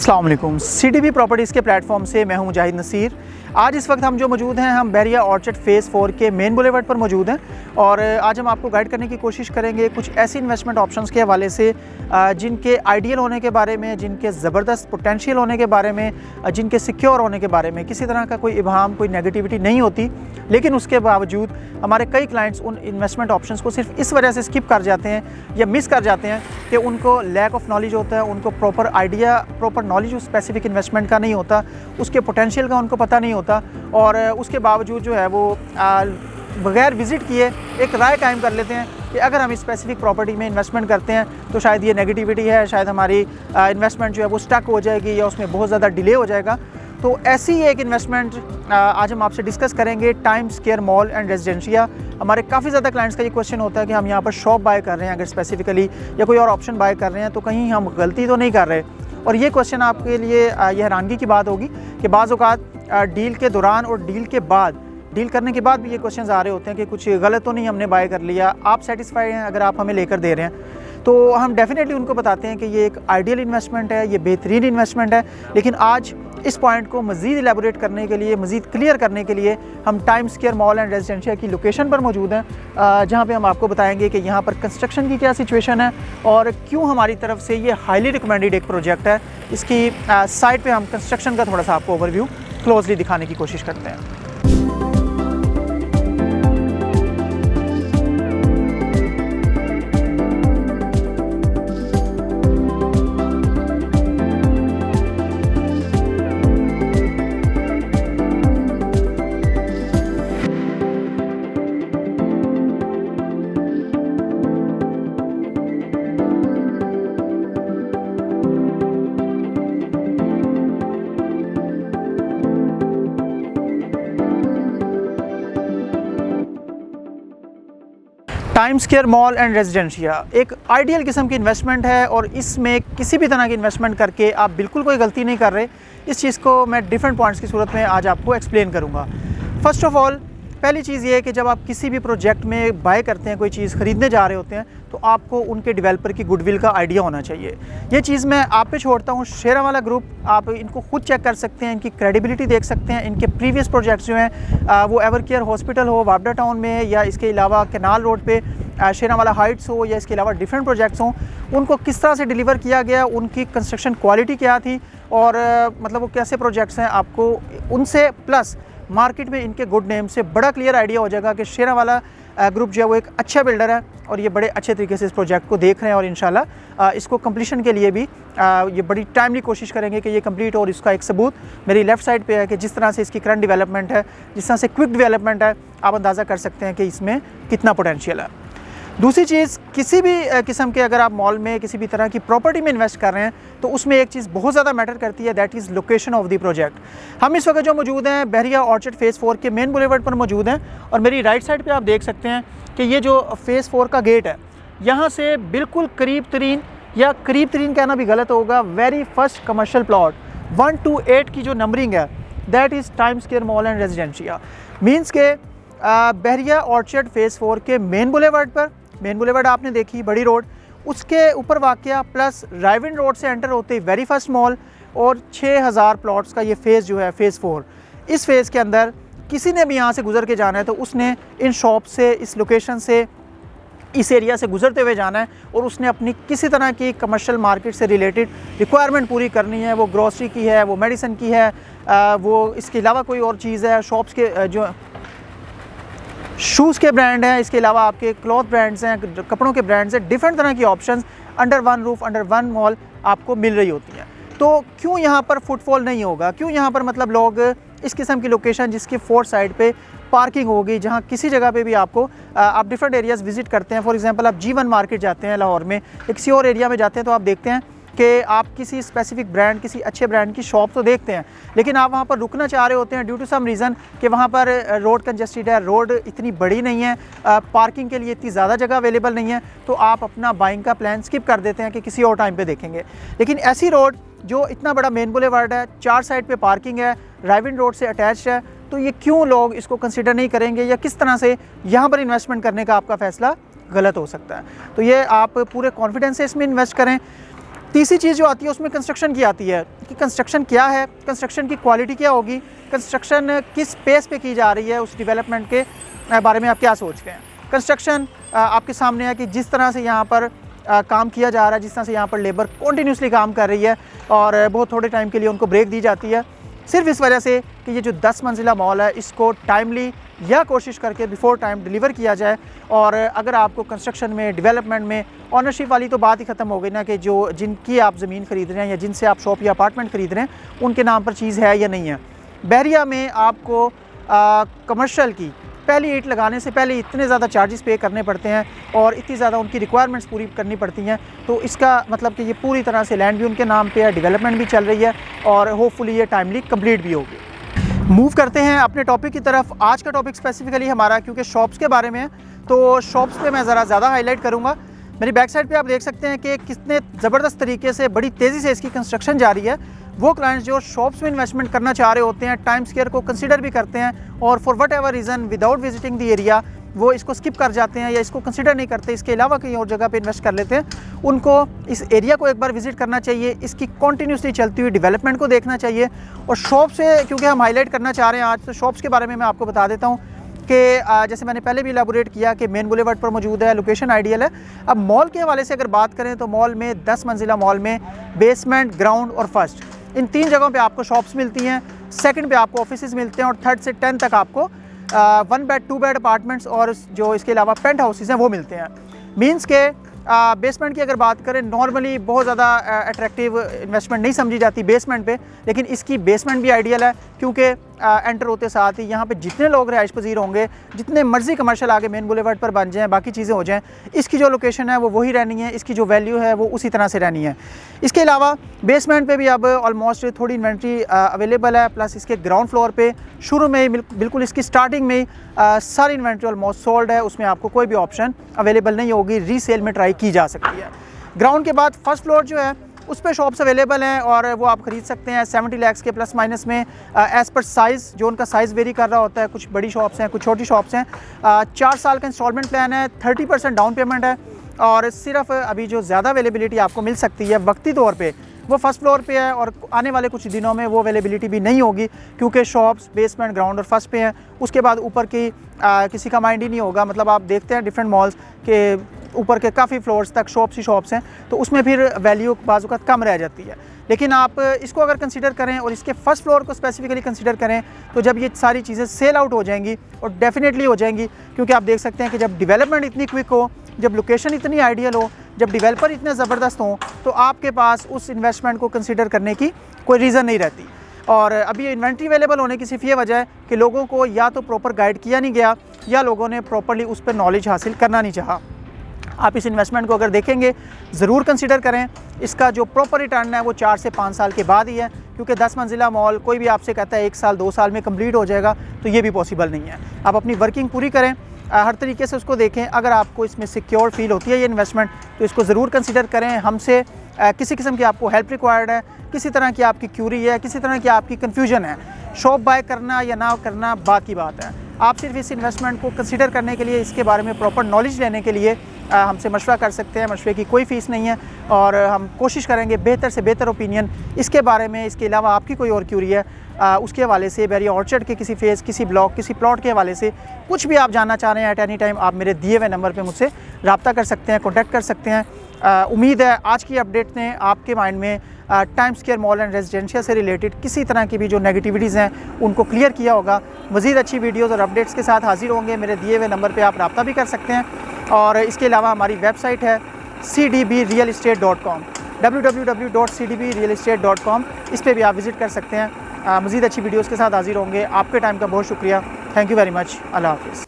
अस्सलाम वालेकुम। CDB properties के प्लेटफॉर्म से मैं हूं मुजाहिद नसीर। आज इस वक्त हम जो मौजूद हैं, हम बहरिया ऑर्चर्ड फ़ेज़ 4 के मेन बुलेवर्ड पर मौजूद हैं और आज हम आपको गाइड करने की कोशिश करेंगे कुछ ऐसी इन्वेस्टमेंट ऑप्शंस के हवाले से जिनके आइडियल होने के बारे में, जिनके ज़बरदस्त पोटेंशियल होने के बारे में, जिनके सिक्योर होने के बारे में किसी तरह का कोई इबहम, कोई नेगेटिविटी नहीं होती। लेकिन उसके बावजूद हमारे कई क्लाइंट्स उन इन्वेस्टमेंट ऑप्शंस को सिर्फ इस वजह से स्किप कर जाते हैं या मिस कर जाते हैं कि उनको लैक ऑफ नॉलेज होता है, उनको प्रॉपर आइडिया, प्रॉपर नॉलेज उस स्पेसिफिक इन्वेस्टमेंट का नहीं होता, उसके पोटेंशियल का उनको पता नहीं होता और उसके बावजूद जो है वो बगैर विज़िट किए एक राय कायम कर लेते हैं कि अगर हम इस स्पेसिफिक प्रॉपर्टी में इन्वेस्टमेंट करते हैं तो शायद ये नेगेटिविटी है, शायद हमारी इन्वेस्टमेंट जो है वो स्टक हो जाएगी या उसमें बहुत ज़्यादा डिले हो जाएगा। तो ऐसी एक इन्वेस्टमेंट आज हम आपसे डिस्कस करेंगे, time square mall and residencia. हमारे काफ़ी ज़्यादा क्लाइंट्स का ये क्वेश्चन होता है कि हम यहाँ पर शॉप बाय कर रहे हैं, अगर स्पेसिफिकली या कोई और ऑप्शन बाय कर रहे हैं तो कहीं हम गलती तो नहीं कर रहे। और ये क्वेश्चन आपके लिए ये हैरानगी की बात होगी कि बाज़ औक़ात डील के दौरान और डील के बाद, डील करने के बाद भी ये क्वेश्चन आ रहे होते हैं कि कुछ गलत तो नहीं हमने बाय कर लिया, आप सेटिस्फाइड हैं अगर आप हमें लेकर दे रहे हैं। तो हम डेफिनेटली उनको बताते हैं कि ये एक आइडियल इन्वेस्टमेंट है, ये बेहतरीन इन्वेस्टमेंट है। लेकिन आज इस पॉइंट को मज़ीद इलेबोरेट करने के लिए, मज़ीद क्लियर करने के लिए हम time square mall and residencia की लोकेशन पर मौजूद हैं, जहाँ पे हम आपको बताएंगे कि यहाँ पर कंस्ट्रक्शन की क्या सिचुएशन है और क्यों हमारी तरफ से ये हाईली रिकमेंडेड एक प्रोजेक्ट है। इसकी साइट पे हम कंस्ट्रक्शन का थोड़ा सा आपको ओवरव्यू क्लोजली दिखाने की कोशिश करते हैं। Time square mall and residencia एक आइडियल किस्म की इन्वेस्टमेंट है और इसमें किसी भी तरह की इन्वेस्टमेंट करके आप बिल्कुल कोई गलती नहीं कर रहे। इस चीज़ को मैं डिफरेंट पॉइंट्स की सूरत में आज आपको एक्सप्लेन करूँगा। फर्स्ट ऑफ़ ऑल, पहली चीज़ ये है कि जब आप किसी भी प्रोजेक्ट में बाय करते हैं, कोई चीज़ ख़रीदने जा रहे होते हैं, तो आपको उनके डेवलपर की गुडविल का आइडिया होना चाहिए। ये चीज़ मैं आप पे छोड़ता हूँ। शेरावाला ग्रुप, आप इनको खुद चेक कर सकते हैं, इनकी क्रेडिबिलिटी देख सकते हैं। इनके प्रीवियस प्रोजेक्ट्स जो हैं वो एवरकेयर हॉस्पिटल हो वापडा टाउन में, या इसके अलावा कैनाल रोड पे शेरावाला हाइट्स हो, या इसके अलावा डिफरेंट प्रोजेक्ट्स हों, उनको किस तरह से डिलीवर किया गया, उनकी कंस्ट्रक्शन क्वालिटी क्या थी और मतलब वो कैसे प्रोजेक्ट्स हैं, आपको उनसे प्लस मार्केट में इनके गुड नेम से बड़ा क्लियर आइडिया हो जाएगा कि शेरावाला ग्रुप जो है वो एक अच्छा बिल्डर है और ये बड़े अच्छे तरीके से इस प्रोजेक्ट को देख रहे हैं और इंशाल्लाह इसको कंप्लीशन के लिए भी ये बड़ी टाइमली कोशिश करेंगे कि ये कंप्लीट। और इसका एक सबूत मेरी लेफ़्ट साइड पे है कि जिस तरह से इसकी करंट डेवलपमेंट है, जिस तरह से क्विक डेवलपमेंट है, आप अंदाज़ा कर सकते हैं कि इसमें कितना पोटेंशियल है। दूसरी चीज़, किसी भी किस्म के अगर आप मॉल में किसी भी तरह की प्रॉपर्टी में इन्वेस्ट कर रहे हैं तो उसमें एक चीज़ बहुत ज़्यादा मैटर करती है, that is location of the project. हम इस वक्त जो मौजूद हैं बहरिया ऑर्चर्ड फ़ेज़ 4 के मेन बुलेवर्ड पर मौजूद हैं और मेरी राइट साइड पे आप देख सकते हैं कि ये जो फ़ेज़ 4 का गेट है, यहाँ से बिल्कुल करीब तरीन, या करीब तरीन कहना भी गलत होगा, very first commercial plot 1 to 8 की जो नंबरिंग है, that is time square mall and residencia. Means के बहरिया ऑर्चर्ड फ़ेज़ 4 के मेन बुलेवर्ड पर, मेन बुलेवर्ड आपने देखी बड़ी रोड, उसके ऊपर वाक़या प्लस राइविन रोड से एंटर होते ही वेरी फर्स्ट मॉल और 6000 प्लॉट्स का ये फ़ेज़ जो है फ़ेज़ 4। इस फ़ेज़ के अंदर किसी ने भी यहाँ से गुज़र के जाना है तो उसने इन शॉप से, इस लोकेशन से, इस एरिया से गुजरते हुए जाना है और उसने अपनी किसी तरह की कमर्शियल मार्केट से रिलेटेड रिक्वायरमेंट पूरी करनी है। वो ग्रॉसरी की है, वो मेडिसिन की है, वो इसके अलावा कोई और चीज़ है, शॉप्स के जो शूज़ के ब्रांड हैं, इसके अलावा आपके क्लॉथ ब्रांड्स हैं, कपड़ों के ब्रांड्स हैं, डिफरेंट तरह की options under one roof, under one mall आपको मिल रही होती हैं। तो क्यों यहाँ पर फुटफॉल नहीं होगा, क्यों यहाँ पर मतलब लोग इस किस्म की लोकेशन जिसकी 4 साइड पे पार्किंग होगी, जहाँ किसी जगह पे भी आपको आप डिफरेंट एरियाज़ विज़िट करते हैं, फॉर एग्जांपल आप G1 मार्केट जाते हैं लाहौर में, एक किसी और एरिया में जाते हैं तो आप देखते हैं कि आप किसी स्पेसिफिक ब्रांड, किसी अच्छे ब्रांड की शॉप तो देखते हैं, लेकिन आप वहाँ पर रुकना चाह रहे होते हैं ड्यू टू सम रीज़न कि वहाँ पर रोड कंजस्टेड है, रोड इतनी बड़ी नहीं है, पार्किंग के लिए इतनी ज़्यादा जगह अवेलेबल नहीं है, तो आप अपना बाइंग का प्लान स्किप कर देते हैं कि किसी और टाइम पे देखेंगे। लेकिन ऐसी रोड जो इतना बड़ा मेन बुलेवार्ड है, 4 साइड पे पार्किंग है, राइविन रोड से अटैच्ड है, तो ये क्यों लोग इसको कंसिडर नहीं करेंगे या किस तरह से यहाँ पर इन्वेस्टमेंट करने का आपका फ़ैसला गलत हो सकता है। तो ये आप पूरे कॉन्फिडेंस से इसमें इन्वेस्ट करें। तीसरी चीज़ जो आती है उसमें कंस्ट्रक्शन की आती है कि कंस्ट्रक्शन क्या है, कंस्ट्रक्शन की क्वालिटी क्या होगी, कंस्ट्रक्शन किस पेस पे की जा रही है, उस डेवलपमेंट के बारे में आप क्या सोच रहे हैं। कंस्ट्रक्शन आपके सामने है कि जिस तरह से यहाँ पर काम किया जा रहा है, जिस तरह से यहाँ पर लेबर कॉन्टीन्यूसली काम कर रही है और बहुत थोड़े टाइम के लिए उनको ब्रेक दी जाती है, सिर्फ इस वजह से कि ये जो 10 मंजिला मॉल है इसको टाइमली या कोशिश करके बिफोर टाइम डिलीवर किया जाए। और अगर आपको कंस्ट्रक्शन में, डेवलपमेंट में ऑनरशिप वाली तो बात ही ख़त्म हो गई ना कि जो जिनकी आप ज़मीन ख़रीद रहे हैं या जिनसे आप शॉप या अपार्टमेंट ख़रीद रहे हैं उनके नाम पर चीज़ है या नहीं है। बहरिया में आपको कमर्शियल की पहली ईंट लगाने से पहले इतने ज़्यादा चार्जेस पे करने पड़ते हैं और इतनी ज़्यादा उनकी रिक्वायरमेंट्स पूरी करनी पड़ती हैं, तो इसका मतलब कि ये पूरी तरह से लैंड भी उनके नाम पे है, डेवलपमेंट भी चल रही है और होपफुली ये टाइमली कंप्लीट भी होगी। मूव करते हैं अपने टॉपिक की तरफ। आज का टॉपिक स्पेसिफिकली हमारा क्योंकि शॉप्स के बारे में है तो शॉप्स पे मैं ज़्यादा हाईलाइट करूँगा। मेरी बैक साइड पे आप देख सकते हैं कि कितने ज़बरदस्त तरीके से बड़ी तेज़ी से इसकी कंस्ट्रक्शन जारी है। वो क्लाइंट्स जो शॉप्स में इन्वेस्टमेंट करना चाह रहे होते हैं, टाइम स्केयर को कंसिडर भी करते हैं और for what ever reason without visiting the area वो इसको स्किप कर जाते हैं या इसको कंसिडर नहीं करते, इसके अलावा कहीं और जगह पे इन्वेस्ट कर लेते हैं, उनको इस एरिया को एक बार विजिट करना चाहिए, इसकी कॉन्टीन्यूसली चलती हुई डेवलपमेंट को देखना चाहिए। और शॉप से क्योंकि हम हाईलाइट करना चाह रहे हैं आज, तो शॉप्स के बारे में मैं आपको बता देता हूँ कि जैसे मैंने पहले भी इलाबोरेट किया कि मेन बुलेवार्ड पर मौजूद है, लोकेशन आइडियल है। अब मॉल के हवाले से अगर बात करें तो मॉल में 10 मंजिला मॉल में बेसमेंट, ग्राउंड और फर्स्ट, इन 3 जगहों पे आपको शॉप्स मिलती हैं, सेकंड पे आपको ऑफिसेज मिलते हैं और थर्ड से 10 तक आपको 1 बेड 2 बेड अपार्टमेंट्स और जो इसके अलावा पेंट हाउसेज हैं वो मिलते हैं। मींस के बेसमेंट की अगर बात करें, नॉर्मली बहुत ज़्यादा अट्रैक्टिव इन्वेस्टमेंट नहीं समझी जाती बेसमेंट पे, लेकिन इसकी बेसमेंट भी आइडियल है क्योंकि एंटर होते साथ ही यहाँ पे जितने लोग रिहाइश पजीर होंगे, जितने मर्जी कमर्शियल आगे मेन बुलेवार्ड पर बन जाएँ, बाकी चीज़ें हो जाएँ, इसकी जो लोकेशन है वो वही रहनी है, इसकी जो वैल्यू है वो उसी तरह से रहनी है। इसके अलावा बेसमेंट पे भी अब ऑलमोस्ट थोड़ी इन्वेंट्री अवेलेबल है, प्लस इसके ग्राउंड फ्लोर पे शुरू में ही बिल्कुल इसकी स्टार्टिंग में ही सारी इन्वेंट्री ऑलमोस्ट सोल्ड है, उसमें आपको कोई भी ऑप्शन अवेलेबल नहीं होगी, रीसेल में ट्राई की जा सकती है। ग्राउंड के बाद फर्स्ट फ्लोर जो है उस पर शॉप्स अवेलेबल हैं और वो आप ख़रीद सकते हैं 70 लाख के प्लस माइनस में, एज़ पर साइज़, जो उनका साइज़ वेरी कर रहा होता है। कुछ बड़ी शॉप्स हैं, कुछ छोटी शॉप्स हैं। 4 साल का इंस्टॉलमेंट प्लान है, 30% डाउन पेमेंट है और सिर्फ अभी जो ज़्यादा अवेलेबिलिटी आपको मिल सकती है वक्ती तौर पे वो फर्स्ट फ्लोर पे है और आने वाले कुछ दिनों में वो अवेलेबिलिटी भी नहीं होगी क्योंकि शॉप्स बेसमेंट, ग्राउंड और फर्स्ट पे हैं। उसके बाद ऊपर की किसी का माइंड ही नहीं होगा। मतलब आप देखते हैं डिफरेंट मॉल्स के ऊपर के काफ़ी फ्लोर्स तक शॉप्स ही शॉप्स हैं, तो उसमें फिर वैल्यू बाज़ कम रह जाती है। लेकिन आप इसको अगर कंसीडर करें और इसके फर्स्ट फ्लोर को स्पेसिफिकली कंसीडर करें तो जब ये सारी चीज़ें सेल आउट हो जाएंगी और डेफिनेटली हो जाएंगी, क्योंकि आप देख सकते हैं कि जब डेवलपमेंट इतनी क्विक हो, जब लोकेशन इतनी आइडियल हो, जब डेवलपर इतने ज़बरदस्त हों, तो आपके पास उस इन्वेस्टमेंट को कंसीडर करने की कोई रीज़न नहीं रहती। और अभी इन्वेंट्री अवेलेबल होने की सिर्फ ये वजह है कि लोगों को या तो प्रॉपर गाइड किया नहीं गया या लोगों ने प्रॉपरली उस पर नॉलेज हासिल करना नहीं चाहा। आप इस इन्वेस्टमेंट को अगर देखेंगे ज़रूर कंसीडर करें। इसका जो प्रॉपर रिटर्न है वो 4 से 5 साल के बाद ही है, क्योंकि 10 मंजिला मॉल कोई भी आपसे कहता है 1 साल 2 साल में कंप्लीट हो जाएगा, तो ये भी पॉसिबल नहीं है। आप अपनी वर्किंग पूरी करें, हर तरीके से उसको देखें। अगर आपको इसमें सिक्योर फील होती है ये इन्वेस्टमेंट, तो इसको ज़रूर कंसीडर करें। हमसे किसी किस्म की आपको हेल्प रिक्वायर्ड है, किसी तरह की आपकी क्यूरी है, किसी तरह की आपकी कन्फ्यूजन है, शॉप बाय करना या ना करना बात की बात है। आप सिर्फ इस इन्वेस्टमेंट को कंसीडर करने के लिए, इसके बारे में प्रॉपर नॉलेज लेने के लिए हमसे मशवरा कर सकते हैं। मशवरे की कोई फ़ीस नहीं है और हम कोशिश करेंगे बेहतर से बेहतर ओपिनियन इसके बारे में। इसके अलावा आपकी कोई और क्यूरी है उसके हवाले से, बहरिया ऑर्चर्ड के किसी फेज़, किसी ब्लॉक, किसी प्लॉट के हवाले से कुछ भी आप जानना चाह रहे हैं, एट एनी टाइम आप मेरे दिए हुए नंबर पर मुझसे रब्ता कर सकते हैं, कॉन्टैक्ट कर सकते हैं। उम्मीद है आज की अपडेट ने आपके माइंड में time square mall and residential से रिलेटेड किसी तरह की भी जो नेगेटिविटीज़ हैं उनको क्लियर किया होगा। मज़ीद अच्छी वीडियोज़ और अपडेट्स के साथ हाजिर होंगे। मेरे दिए हुए नंबर पे आप रब्ता भी कर सकते हैं। और इसके अलावा हमारी वेबसाइट है cdbrealestate.com, www.cdbrealestate.com। इस पर भी आप विज़िट कर सकते हैं। मज़ीद अच्छी वीडियोज़ के साथ हाजिर होंगे। आपके टाइम का बहुत शुक्रिया। Thank you very much. अल्लाह हाफ़िज़।